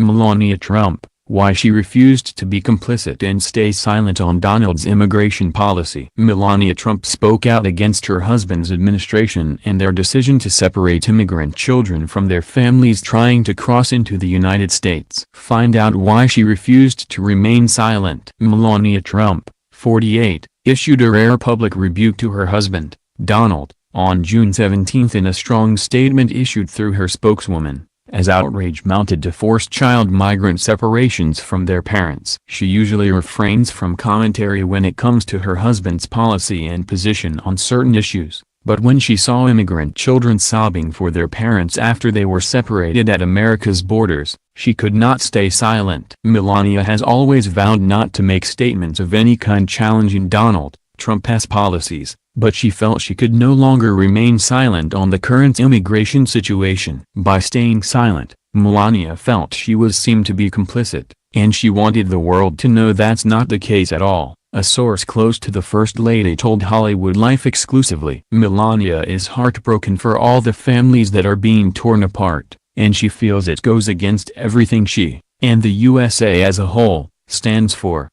Melania Trump, why she refused to be complicit and stay silent on Donald's immigration policy. Melania Trump spoke out against her husband's administration and their decision to separate immigrant children from their families trying to cross into the United States. Find out why she refused to remain silent. Melania Trump, 48, issued a rare public rebuke to her husband, Donald, on June 17 in a strong statement issued through her spokeswoman, as outrage mounted to forced child migrant separations from their parents. She usually refrains from commentary when it comes to her husband's policy and position on certain issues, but when she saw immigrant children sobbing for their parents after they were separated at America's borders, she could not stay silent. Melania has always vowed not to make statements of any kind challenging Donald Trump's policies, but she felt she could no longer remain silent on the current immigration situation. By staying silent, Melania felt she was seen to be complicit, and she wanted the world to know that's not the case at all, a source close to the First Lady told Hollywood Life exclusively. Melania is heartbroken for all the families that are being torn apart, and she feels it goes against everything she, and the USA as a whole, stands for.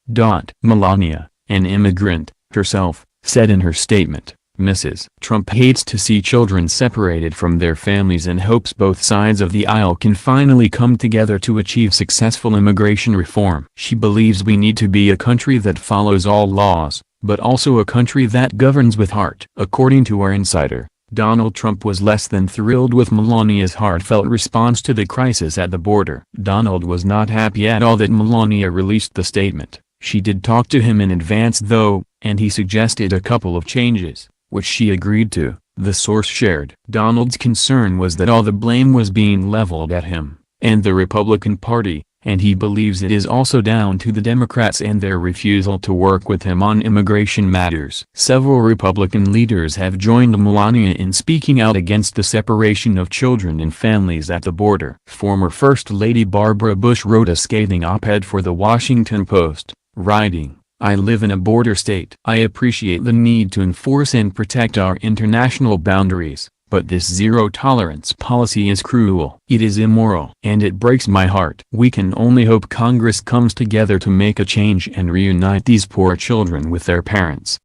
Melania, an immigrant herself, said in her statement, Mrs. Trump hates to see children separated from their families and hopes both sides of the aisle can finally come together to achieve successful immigration reform. She believes we need to be a country that follows all laws, but also a country that governs with heart. According to our insider, Donald Trump was less than thrilled with Melania's heartfelt response to the crisis at the border. Donald was not happy at all that Melania released the statement. She did talk to him in advance though, and he suggested a couple of changes, which she agreed to, the source shared. Donald's concern was that all the blame was being leveled at him, and the Republican Party, and he believes it is also down to the Democrats and their refusal to work with him on immigration matters. Several Republican leaders have joined Melania in speaking out against the separation of children and families at the border. Former First Lady Barbara Bush wrote a scathing op-ed for The Washington Post, writing, I live in a border state. I appreciate the need to enforce and protect our international boundaries, but this zero-tolerance policy is cruel. It is immoral. And it breaks my heart. We can only hope Congress comes together to make a change and reunite these poor children with their parents.